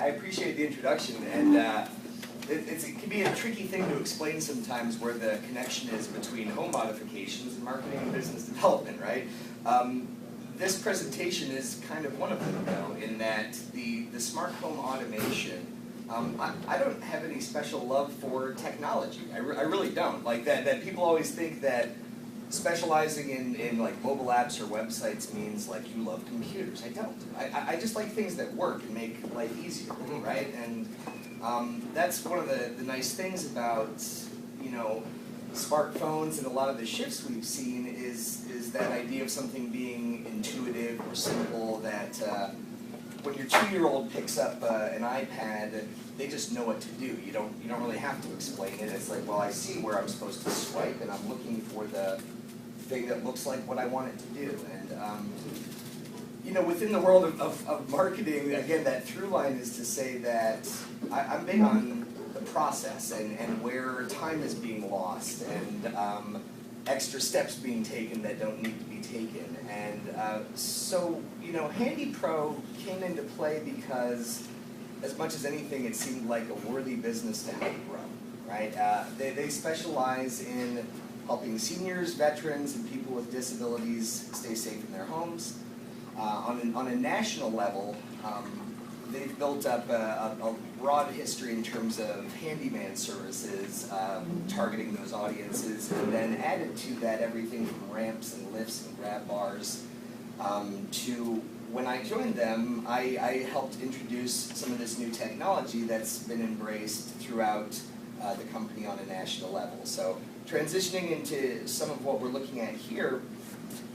I appreciate the introduction, and it can be a tricky thing to explain sometimes where the connection is between home modifications and marketing and business development, right? This presentation is kind of one of them, though, in that the smart home automation, I don't have any special love for technology. I really don't. Like that people always think that specializing in like mobile apps or websites means like you love computers. I don't. I just like things that work and make life easier, right? And that's one of the nice things about, you know, smartphones and a lot of the shifts we've seen is that idea of something being intuitive or simple, that when your 2-year-old picks up an iPad, they just know what to do. You don't really have to explain it. It's like, well, I see where I'm supposed to swipe, and I'm looking for the thing that looks like what I want it to do. And you know, within the world of marketing, again, that through line is to say that I'm big on the process and where time is being lost and extra steps being taken that don't need to be taken. And so, you know, HandyPro came into play because, as much as anything, it seemed like a worthy business to help grow, right? They specialize in helping seniors, veterans, and people with disabilities stay safe in their homes. On a national level, they've built up a broad history in terms of handyman services, targeting those audiences, and then added to that everything from ramps and lifts and grab bars to, when I joined them, I helped introduce some of this new technology that's been embraced throughout the company on a national level. So transitioning into some of what we're looking at here,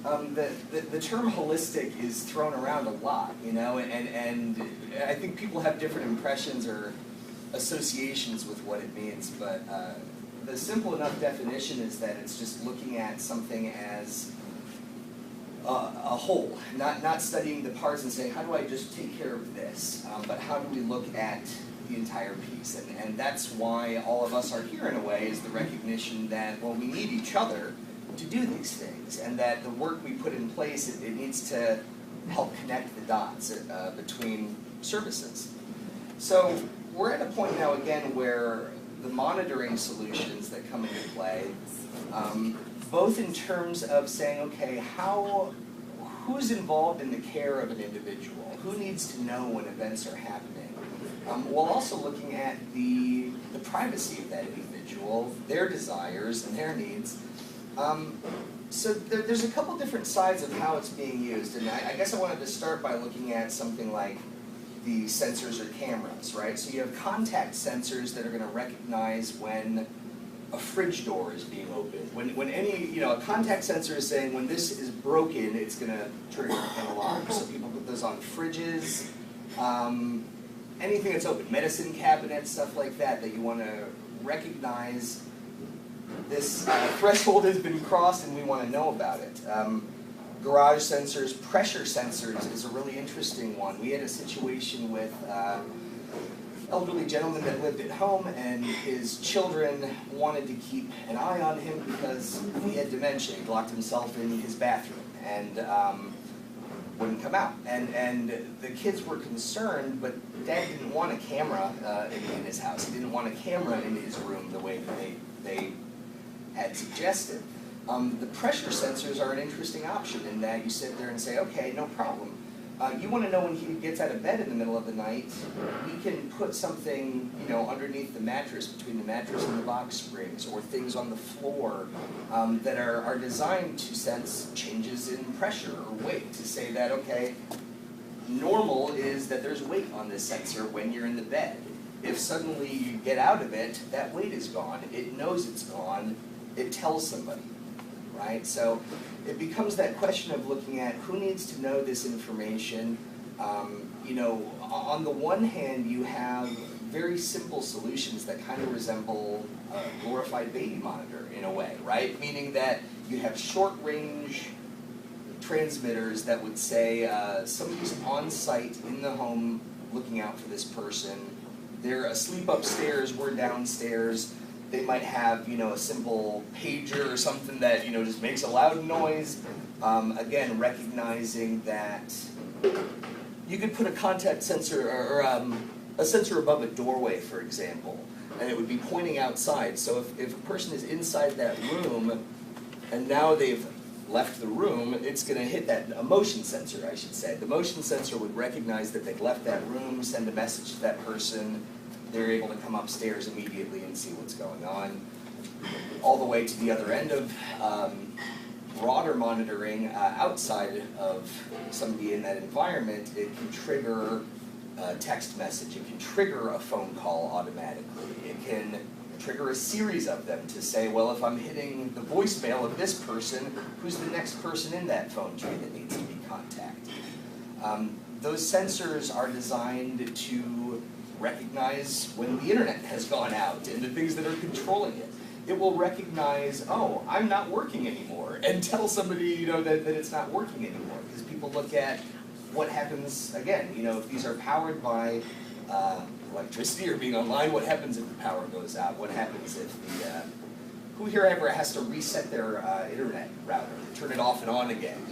the term holistic is thrown around a lot, you know, and I think people have different impressions or associations with what it means, but the simple enough definition is that it's just looking at something as a whole, not studying the parts and saying, how do I just take care of this, but how do we look at the entire piece, and that's why all of us are here in a way, is the recognition that, well, we need each other to do these things, and that the work we put in place, it needs to help connect the dots between services. So we're at a point now again where the monitoring solutions that come into play, both in terms of saying, okay, who's involved in the care of an individual, who needs to know when events are happening, while also looking at the privacy of that individual, their desires and their needs. So there's a couple different sides of how it's being used, and I guess I wanted to start by looking at something like the sensors or cameras, right? So you have contact sensors that are going to recognize when a fridge door is being opened. When any, you know, a contact sensor is saying when this is broken, it's going to trigger an alarm. So people put those on fridges, anything that's open, medicine cabinets, stuff like that, that you want to recognize this threshold has been crossed and we want to know about it. Garage sensors, pressure sensors is a really interesting one. We had a situation with elderly gentleman that lived at home, and his children wanted to keep an eye on him because he had dementia. He locked himself in his bathroom and wouldn't come out. And the kids were concerned, but Dad didn't want a camera in his house. He didn't want a camera in his room the way that they had suggested. The pressure sensors are an interesting option in that you sit there and say, okay, no problem. You want to know when he gets out of bed in the middle of the night, we can put something, you know, underneath the mattress, between the mattress and the box springs, or things on the floor that are designed to sense changes in pressure or weight, to say that, okay, normal is that there's weight on this sensor when you're in the bed. If suddenly you get out of it, that weight is gone, it knows it's gone, it tells somebody, right? So it becomes that question of looking at who needs to know this information. You know, on the one hand, you have very simple solutions that kind of resemble a glorified baby monitor in a way, right? Meaning that you have short-range transmitters that would say somebody's on site in the home looking out for this person. They're asleep upstairs, we're downstairs. They might have, you know, a simple pager or something that, you know, just makes a loud noise. Again, recognizing that you could put a contact sensor or a sensor above a doorway, for example, and it would be pointing outside. So if a person is inside that room and now they've left the room, it's going to hit a motion sensor, I should say. The motion sensor would recognize that they've left that room, send a message to that person. They're able to come upstairs immediately and see what's going on. All the way to the other end of broader monitoring outside of somebody in that environment, it can trigger a text message. It can trigger a phone call automatically. It can trigger a series of them to say, well, if I'm hitting the voicemail of this person, who's the next person in that phone tree that needs to be contacted? Those sensors are designed to recognize when the internet has gone out and the things that are controlling it. It will recognize, oh, I'm not working anymore, and tell somebody that it's not working anymore. Because people look at what happens, again, if these are powered by electricity or being online, what happens if the power goes out? What happens if who here ever has to reset their internet router, turn it off and on again,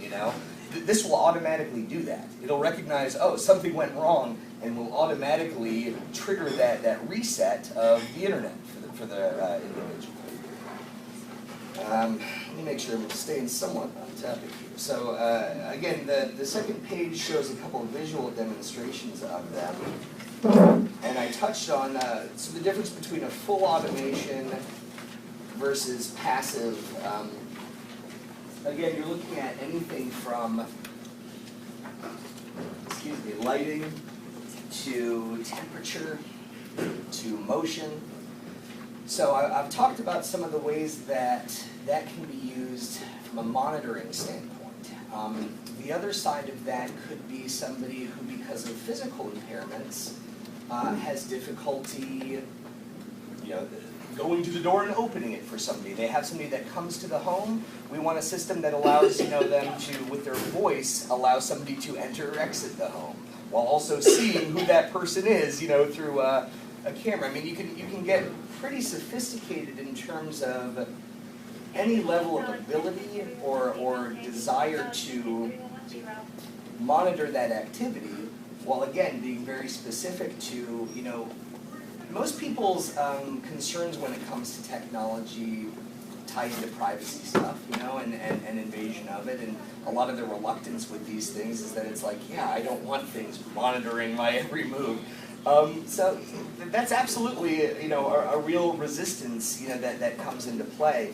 This will automatically do that. It'll recognize, oh, something went wrong, and will automatically trigger that reset of the internet for the individual. Let me make sure I'm staying somewhat on topic here. So again, the second page shows a couple of visual demonstrations of them. And I touched on so the difference between a full automation versus passive. Again, you're looking at anything from lighting to temperature to motion. So I've talked about some of the ways that can be used from a monitoring standpoint. The other side of that could be somebody who, because of physical impairments, has difficulty, going to the door and opening it for somebody. They have somebody that comes to the home. We want a system that allows them to, with their voice, allow somebody to enter or exit the home, while also seeing who that person is, through a camera. I mean, you can get pretty sophisticated in terms of any level of ability or desire to monitor that activity, while again being very specific to, most people's concerns when it comes to technology tie into privacy stuff, and invasion of it, and a lot of the reluctance with these things is that it's like, yeah, I don't want things monitoring my every move. So that's absolutely, a real resistance, that comes into play.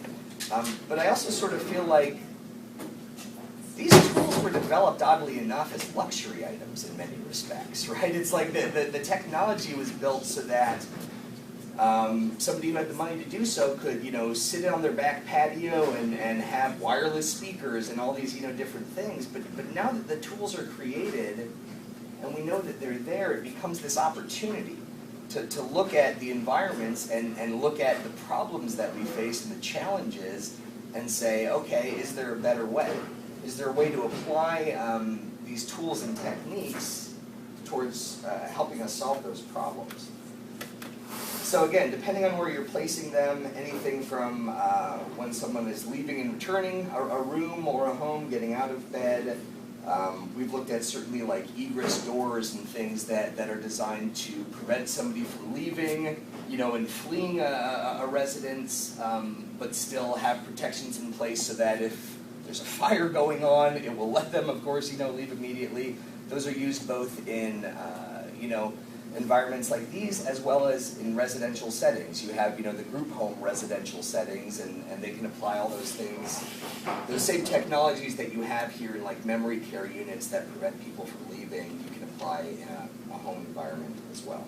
But I also sort of feel like these tools were developed, oddly enough, as luxury items in many respects, right? It's like the technology was built so that somebody who had the money to do so could, sit on their back patio and have wireless speakers and all these, different things. But now that the tools are created and we know that they're there, it becomes this opportunity to look at the environments and look at the problems that we face and the challenges and say, okay, is there a better way? Is there a way to apply these tools and techniques towards helping us solve those problems? So again, depending on where you're placing them, anything from when someone is leaving and returning a room or a home, getting out of bed. We've looked at certainly like egress doors and things that are designed to prevent somebody from leaving, and fleeing a residence, but still have protections in place so that if there's a fire going on, it will let them, of course, leave immediately. Those are used both in, environments like these as well as in residential settings. You have, the group home residential settings, and they can apply all those things, those same technologies that you have here in like memory care units that prevent people from leaving, you can apply in a home environment as well.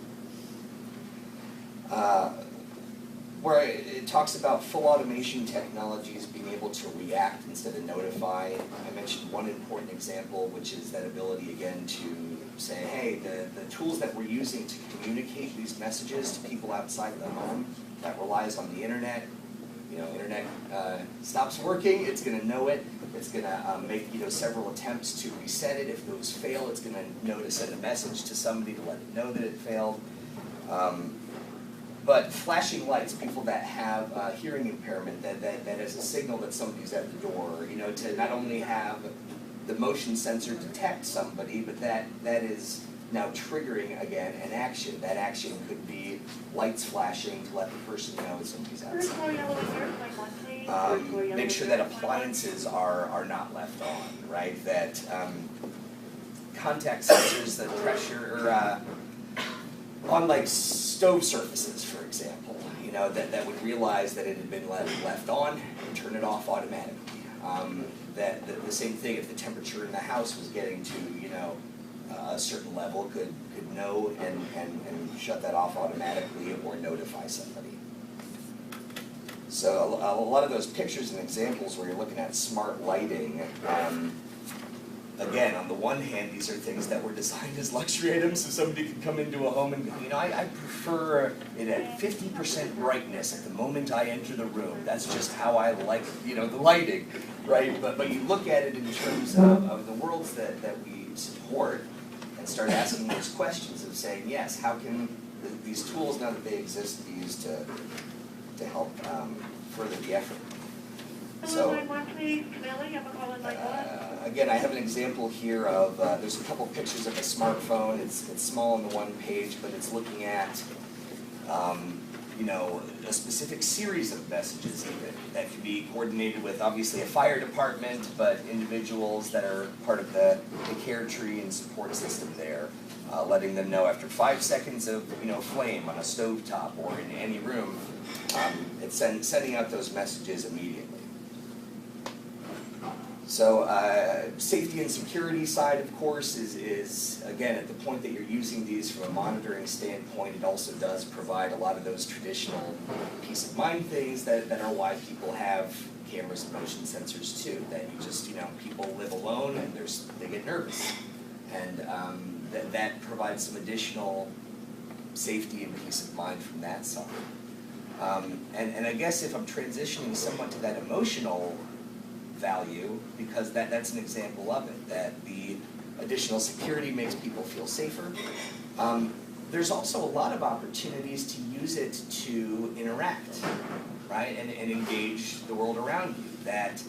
Where it talks about full automation technologies being able to react instead of notify. I mentioned one important example, which is that ability again to say, hey, the tools that we're using to communicate these messages to people outside of the home that relies on the internet, internet stops working, it's going to know it, it's going to make several attempts to reset it. If those fail, it's going to know to send a message to somebody to let it know that it failed. But flashing lights, people that have hearing impairment, that is a signal that somebody's at the door, to not only have the motion sensor detect somebody, but that is now triggering, again, an action. That action could be lights flashing to let the person know somebody's outside. Make sure that appliances are not left on, right? That contact sensors, that pressure, or on like stove surfaces, for example, you know, that would realize that it had been left on and turn it off automatically. The same thing, if the temperature in the house was getting to, you know, a certain level, could know and shut that off automatically or notify somebody. So a lot of those pictures and examples where you're looking at smart lighting, again, on the one hand, these are things that were designed as luxury items, so somebody could come into a home and, you know, I prefer it at 50% brightness at the moment I enter the room. That's just how I like, you know, the lighting, right? But you look at it in terms of the worlds that we support and start asking those questions of saying, yes, how can these tools, now that they exist, be used to help further the effort? So, again, I have an example here of, there's a couple pictures of a smartphone. It's small on the one page, but it's looking at, you know, a specific series of messages even that can be coordinated with, obviously, a fire department, but individuals that are part of the care tree and support system there, letting them know after 5 seconds of, you know, flame on a stovetop or in any room, it's sending out those messages immediately. So safety and security side, of course, is again, at the point that you're using these from a monitoring standpoint, it also does provide a lot of those traditional peace of mind things that are why people have cameras and motion sensors too. That you just, you know, people live alone and they get nervous. And that provides some additional safety and peace of mind from that side. And I guess if I'm transitioning somewhat to that emotional value, because that's an example of it, that the additional security makes people feel safer. There's also a lot of opportunities to use it to interact, right, and engage the world around you. That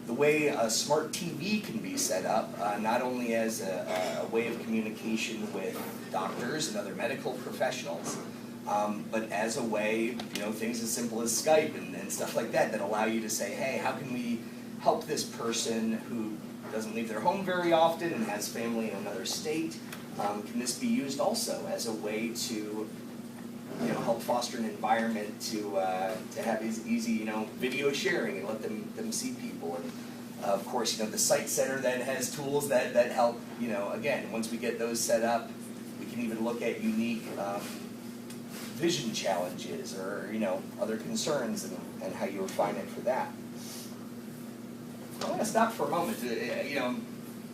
the way a smart TV can be set up, not only as a way of communication with doctors and other medical professionals, but as a way, you know, things as simple as Skype and stuff like that allow you to say, hey, how can we help this person who doesn't leave their home very often and has family in another state? Can this be used also as a way to, you know, help foster an environment to have easy, you know, video sharing and let them see people? And of course, you know, the site center then has tools that help, you know, again, once we get those set up, we can even look at unique vision challenges or, you know, other concerns and how you refine it for that. I want to stop for a moment. You know,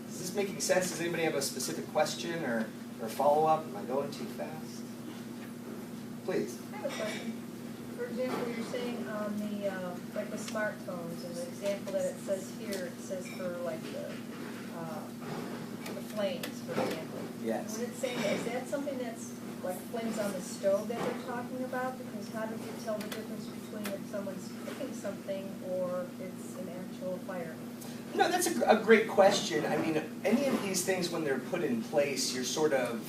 is this making sense? Does anybody have a specific question or follow-up? Am I going too fast? Please. I have a question. For example, you're saying on the like the smartphones, and the example that it says here, it says for like the flames, for example. Yes. When it's saying that, is that something that's like flames on the stove that they're talking about? Because how do you tell the difference between if someone's cooking something or it's an actual fire? No, that's a great question. I mean, any of these things, when they're put in place, you're sort of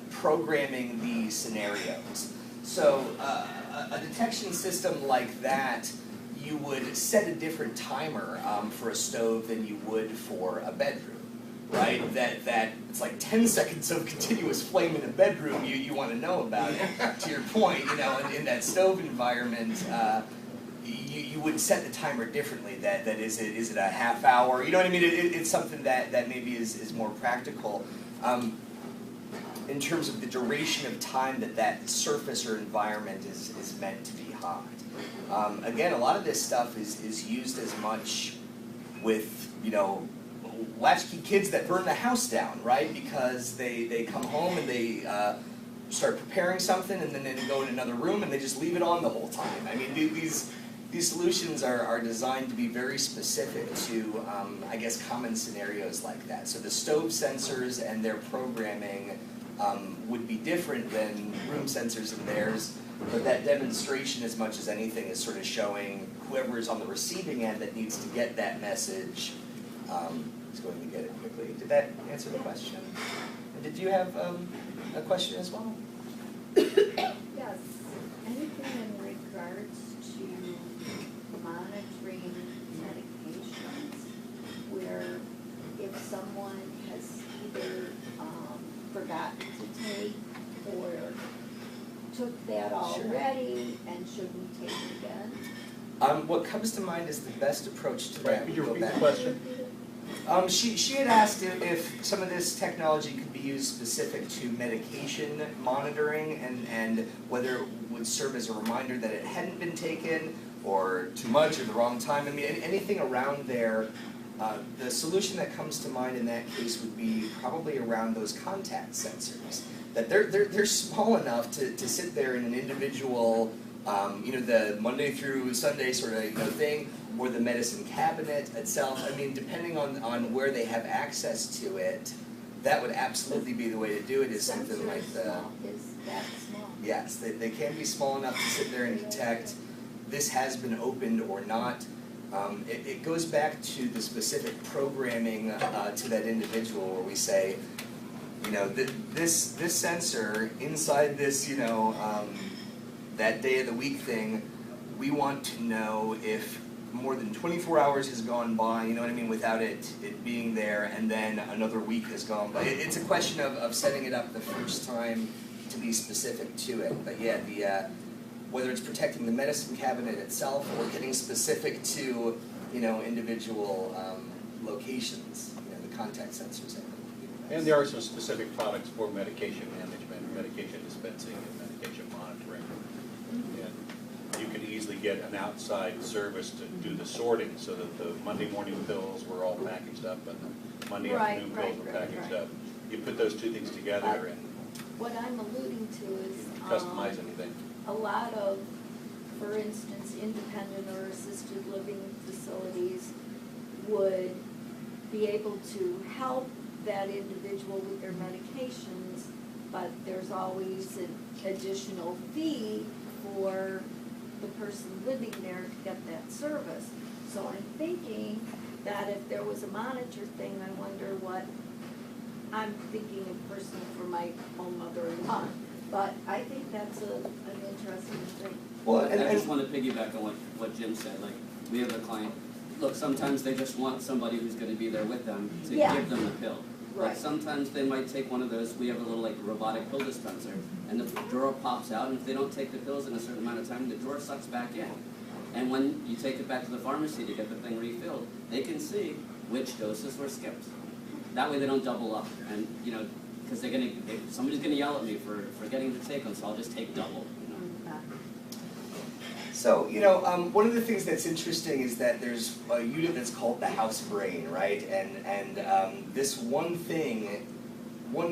programming the scenarios. So a detection system like that, you would set a different timer for a stove than you would for a bedroom. Right, that it's like 10 seconds of continuous flame in a bedroom. You want to know about it. To your point, you know, in that stove environment, you would set the timer differently. That is it a half hour? You know what I mean? It's something that maybe is more practical. In terms of the duration of time that surface or environment is meant to be hot. Again, a lot of this stuff is used as much with, you know, latchkey kids that burn the house down, right? Because they come home and they start preparing something and then they go in another room and they just leave it on the whole time. I mean, these solutions are designed to be very specific to, I guess, common scenarios like that. So the stove sensors and their programming would be different than room sensors and theirs, but that demonstration, as much as anything, is sort of showing whoever is on the receiving end that needs to get that message is going to get it quickly. Did that answer the question? did you have a question as well? Yes, anything in regards to monitoring medications where if someone has either forgotten to take or took that already and shouldn't take it again? What comes to mind is the best approach to that. Could you would go repeat the back- question? She had asked if some of this technology could be used specific to medication monitoring and whether it would serve as a reminder that it hadn't been taken or too much or the wrong time. I mean, anything around there. The solution that comes to mind in that case would be probably around those contact sensors. That they're small enough to sit there in an individual, the Monday through Sunday sort of thing, or the medicine cabinet itself. I mean, depending on where they have access to it, that would absolutely be the way to do it. Is something like the. Is that small? Yes, they can be small enough to sit there and detect this has been opened or not. It goes back to the specific programming to that individual where we say, this sensor inside this, that day of the week thing, we want to know if more than 24 hours has gone by, without it being there, and then another week has gone by. It's a question of setting it up the first time to be specific to it. But yeah, whether it's protecting the medicine cabinet itself or getting specific to, individual locations, the contact sensors. And there are some specific products for medication management, medication dispensing, and medication monitoring. And you could easily get an outside service to do the sorting so that the Monday morning pills were all packaged up and the Monday afternoon pills were packaged up. You put those two things together and What I'm alluding to is customize anything. a lot of, for instance, independent or assisted living facilities would be able to help that individual with their medications, but there's always an additional fee for the person living there to get that service. So I'm thinking that if there was a monitor thing, I wonder what, I'm thinking of personally for my own mother-in-law, but I think that's an interesting thing. Well, I just want to piggyback on what Jim said. Like, we have a client, look, sometimes they just want somebody who's going to be there with them to give them the pill. Right. But sometimes they might take one of those, we have a little robotic pill dispenser, and the drawer pops out, and if they don't take the pills in a certain amount of time, the drawer sucks back in. And when you take it back to the pharmacy to get the thing refilled, they can see which doses were skipped. That way they don't double up, and because somebody's gonna yell at me for forgetting to take them, so I'll just take double. So, one of the things that's interesting is that there's a unit that's called the house brain, right? And this one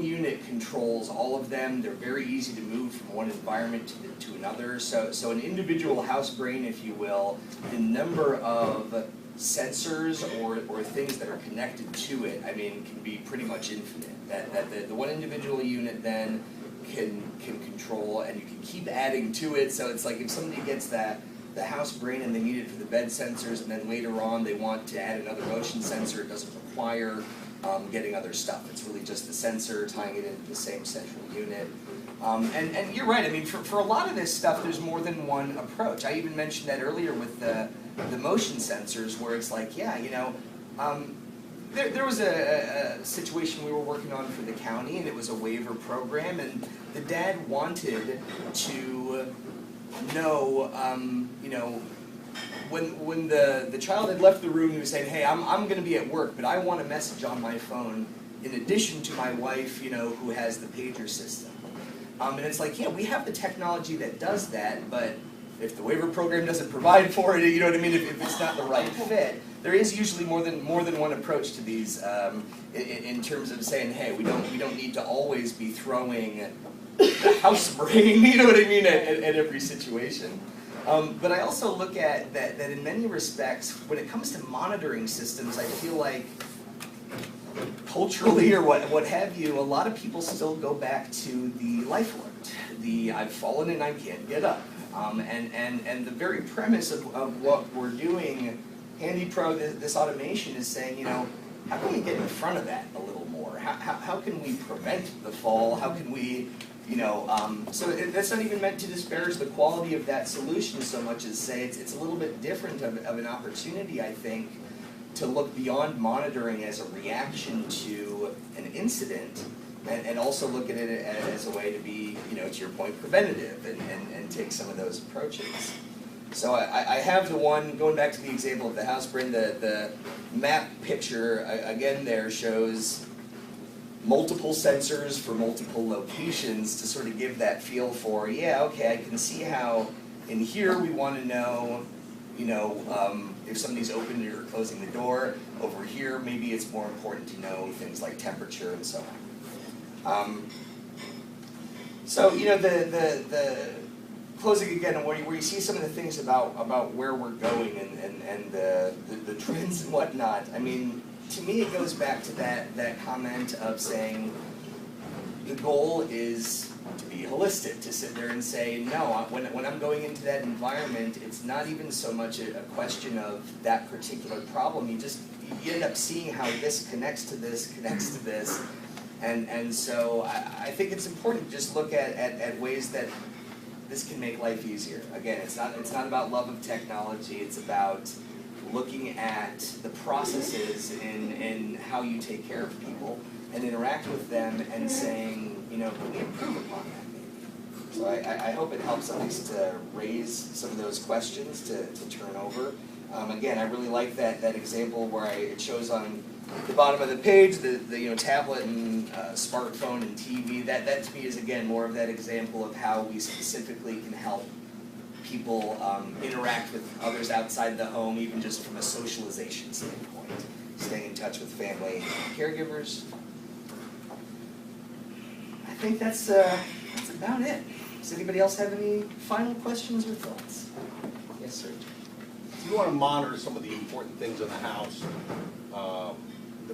unit controls all of them. They're very easy to move from one environment to another. So an individual house brain, if you will, the number of sensors or things that are connected to it, can be pretty much infinite. That the one individual unit then can control, and you can keep adding to it. So it's like if somebody gets the house brain and they need it for the bed sensors, and then later on they want to add another motion sensor, it doesn't require getting other stuff. It's really just the sensor tying it into the same central unit. And you're right. For a lot of this stuff, there's more than one approach. I even mentioned that earlier with the motion sensors, where it's like, there was a situation we were working on for the county, and it was a waiver program, and the dad wanted to know, when the child had left the room, he was saying, hey, I'm going to be at work, but I want a message on my phone in addition to my wife, who has the pager system. And it's like, we have the technology that does that, but if the waiver program doesn't provide for it, if it's not the right fit, there is usually more than one approach to these in terms of saying, hey, we don't need to always be throwing the house brain, at every situation. But I also look at that in many respects, when it comes to monitoring systems, I feel like culturally or what have you, a lot of people still go back to the life alert, I've fallen and I can't get up. And the very premise of what we're doing, HandyPro, this automation is saying, how can we get in front of that a little more? How can we prevent the fall? How can we, that's not even meant to disparage the quality of that solution so much as say it's a little bit different of an opportunity, I think, to look beyond monitoring as a reaction to an incident and also look at it as a way to be, to your point, preventative and take some of those approaches. So I have the one, going back to the example of the house, Bryn, the map picture, again there shows multiple sensors for multiple locations to sort of give that feel for, yeah, okay, I can see how in here we want to know, if somebody's opening or closing the door. Over here, maybe it's more important to know things like temperature and so on. The closing again, where you see some of the things about where we're going and the trends and whatnot. I mean, to me, it goes back to that comment of saying the goal is to be holistic, to sit there and say, no, when I'm going into that environment, it's not even so much a question of that particular problem. You end up seeing how this connects to this, and so I think it's important to just look at ways that this can make life easier. Again, it's not about love of technology, it's about looking at the processes in how you take care of people and interact with them and saying, can we improve upon that maybe? So I hope it helps at least to raise some of those questions to turn over. Again, I really like that example where it shows on the bottom of the page the tablet and smartphone and TV. That to me is again more of that example of how we specifically can help people interact with others outside the home, even just from a socialization standpoint, staying in touch with family, caregivers. I think that's about it. Does anybody else have any final questions or thoughts? Yes, sir. If you want to monitor some of the important things in the house,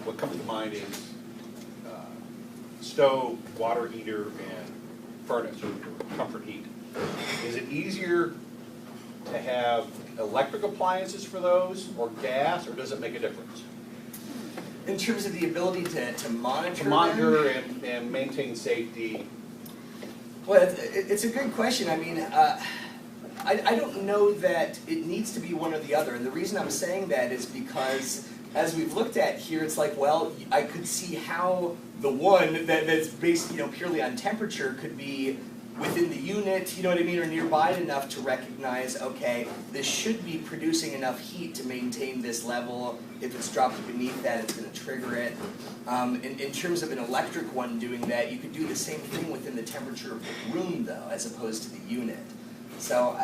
what comes to mind is stove, water heater, and furnace or comfort heat. Is it easier to have electric appliances for those or gas, or does it make a difference? In terms of the ability to monitor To monitor and maintain safety. Well, it's a good question. I mean, I don't know that it needs to be one or the other. And the reason I'm saying that is because as we've looked at here, it's like, well, I could see how the one that's based, purely on temperature could be within the unit, you know what I mean, or nearby enough to recognize, okay, this should be producing enough heat to maintain this level. If it's dropped beneath that, it's going to trigger it. In terms of an electric one doing that, you could do the same thing within the temperature of the room, though, as opposed to the unit. So,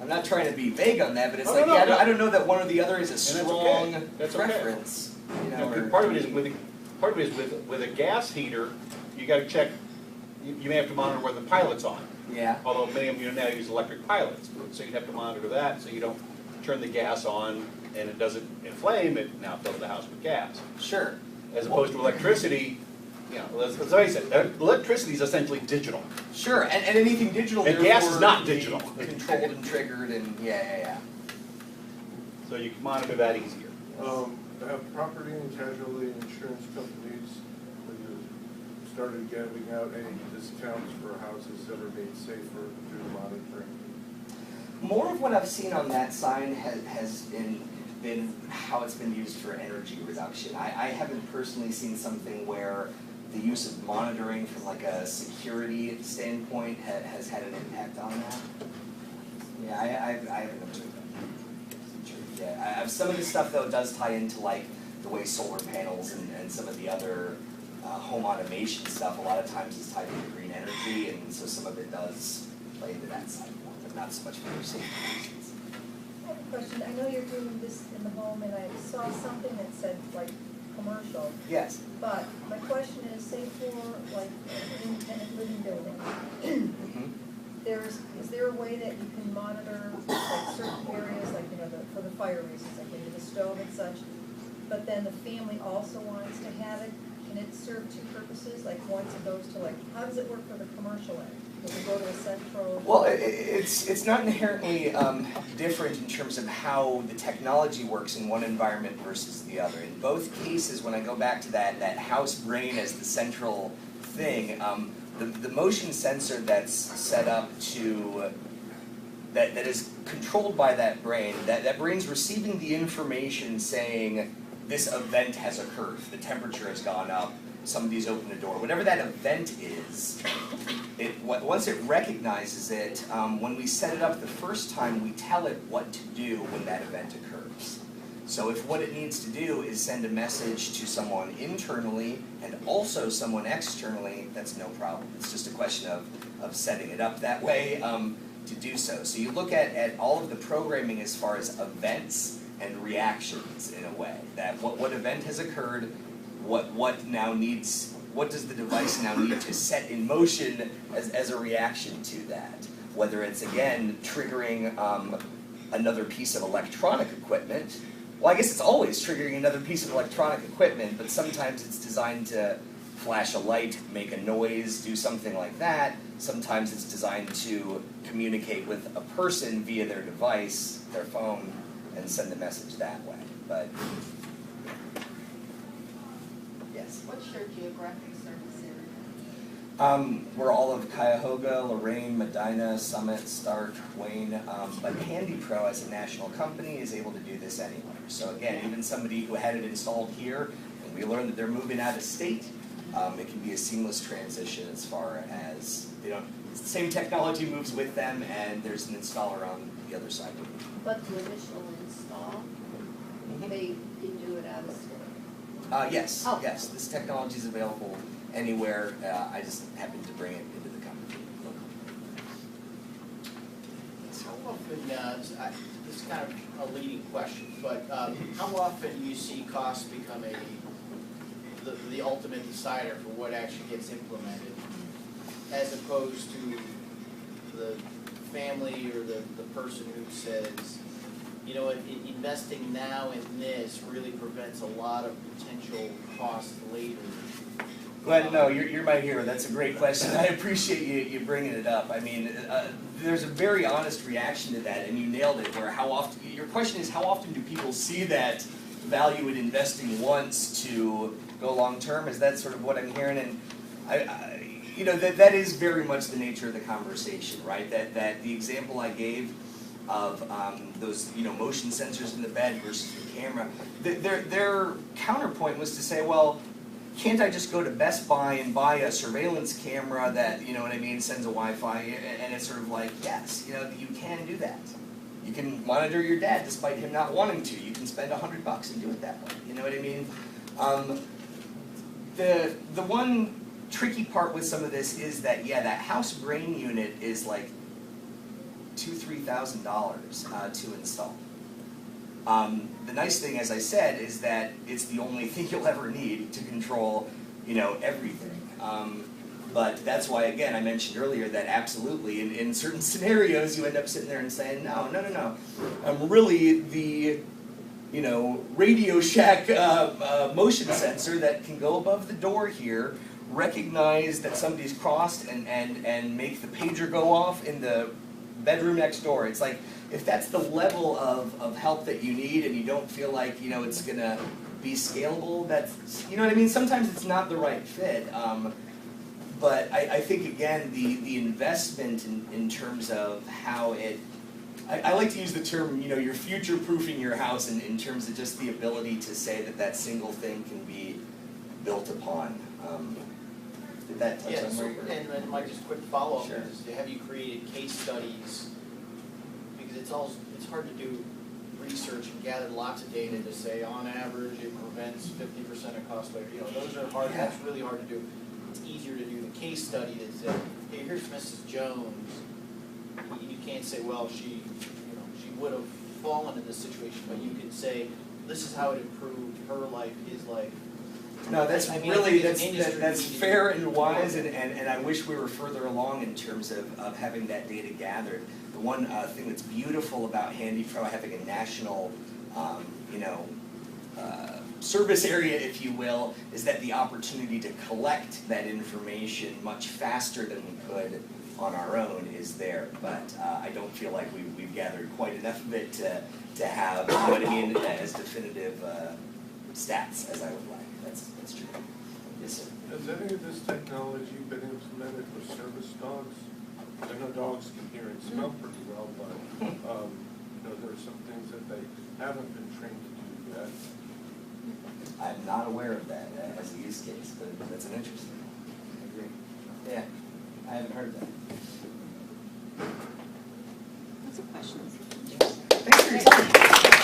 I'm not trying to be vague on that, but it's I don't know that one or the other is a strong preference. Okay. Part of it is with a gas heater, you got to check. You may have to monitor whether the pilot's on. Yeah. Although many of you now use electric pilots, so you have to monitor that so you don't turn the gas on and it doesn't inflame. It now fills the house with gas. Sure. As opposed to electricity, let's face it, electricity is essentially digital. Sure, and anything digital. And gas is not digital. Controlled and triggered, and yeah. So you can monitor that easier. Have property and casualty insurance companies started giving out any discounts for houses that are made safer through monitoring? More of what I've seen on that sign has been how it's been used for energy reduction. I haven't personally seen something where the use of monitoring from like a security standpoint has had an impact on that. Yeah, I haven't observed that. Yeah, some of this stuff though does tie into like the way solar panels and some of the other home automation stuff a lot of times is tied into green energy, and so some of it does play into that side more, but not so much for safety reasons. I have a question. I know you're doing this in the home, and I saw something that said like commercial. Yes. But my question is, say for like an independent living building, is there a way that you can monitor like certain areas, like for the fire reasons, like maybe the stove and such, but then the family also wants to have it? can it serve two purposes? Like once it goes to like, how does it work for the commercial end? Does it go to a central? Well, it's not inherently different in terms of how the technology works in one environment versus the other. In both cases, when I go back to that house brain as the central thing, the motion sensor that's set up to, that is controlled by that brain, that brain's receiving the information saying this event has occurred, the temperature has gone up, somebody's opened a door, whatever that event is, once it recognizes it, when we set it up the first time, we tell it what to do when that event occurs. So if what it needs to do is send a message to someone internally and also someone externally, that's no problem. It's just a question of setting it up that way to do so. So you look at all of the programming as far as events and reactions in a way. That what event has occurred, what does the device now need to set in motion as a reaction to that? Whether it's, again, triggering another piece of electronic equipment. Well, I guess it's always triggering another piece of electronic equipment, but sometimes it's designed to flash a light, make a noise, do something like that. Sometimes it's designed to communicate with a person via their device, their phone, and send the message that way. But yes. What's your geographic service area? We're all of Cuyahoga, Lorain, Medina, Summit, Stark, Wayne, but HandyPro as a national company is able to do this anywhere. So again, even somebody who had it installed here, and we learned that they're moving out of state, it can be a seamless transition as far as it's the same technology moves with them, and there's an installer on the other side. But the initial install, they can do it out of state? Yes, Oh. yes. This technology is available anywhere. I just happened to bring it into the company. How often, this is kind of a leading question, but how often do you see costs become the ultimate decider for what actually gets implemented, as opposed to the family or the person who says, you know, investing now in this really prevents a lot of potential costs later? Glenn, no, you're my hero. That's a great question. I appreciate you bringing it up. I mean, there's a very honest reaction to that, and you nailed it. Where how often? Your question is, how often do people see that value in investing once to go long term? Is that sort of what I'm hearing? And that is very much the nature of the conversation, right? That the example I gave of those motion sensors in the bed versus the camera, their counterpoint was to say, well, can't I just go to Best Buy and buy a surveillance camera that, sends a Wi-Fi? And it's sort of like, yes, you can do that. You can monitor your dad despite him not wanting to. You can spend $100 and do it that way. You know what I mean? The one tricky part with some of this is that, that house brain unit is like $2,000–3,000 to install. The nice thing, as I said, is that it's the only thing you'll ever need to control, everything. But that's why, again, I mentioned earlier that absolutely, in certain scenarios, you end up sitting there and saying, no. Really, the, Radio Shack motion sensor that can go above the door here, recognize that somebody's crossed and make the pager go off in the bedroom next door. It's like, if that's the level of help that you need and you don't feel like, it's going to be scalable, that's, you know what I mean? Sometimes it's not the right fit. But I think, again, the investment in terms of how it, I like to use the term, you're future-proofing your house in terms of just the ability to say that single thing can be built upon. Did that touch on where you were? And then my just quick follow-up Sure. is, have you created case studies? Because it's hard to do research and gather lots of data to say, on average, it prevents 50% of cost later. Those are hard. Yeah. That's really hard to do. It's easier to do the case study that says, hey, here's Mrs. Jones. You can't say, well, she would have fallen in this situation, but you could say, this is how it improved her life, his life. No, that's that's industry fair and wise, and I wish we were further along in terms of having that data gathered. The one thing that's beautiful about HandyPro having a national, service area, if you will, is that the opportunity to collect that information much faster than we could on our own is there. But I don't feel like we've gathered quite enough of it to have, you know what I mean, as definitive stats as I would like. That's true. Yes, sir. Has any of this technology been implemented for service dogs? I know dogs can hear and smell pretty well, but, you know, there are some things that they haven't been trained to do yet. I'm not aware of that as a use case, but that's an interesting one. I agree. Yeah, I haven't heard that. Lots of questions. Thanks for your time.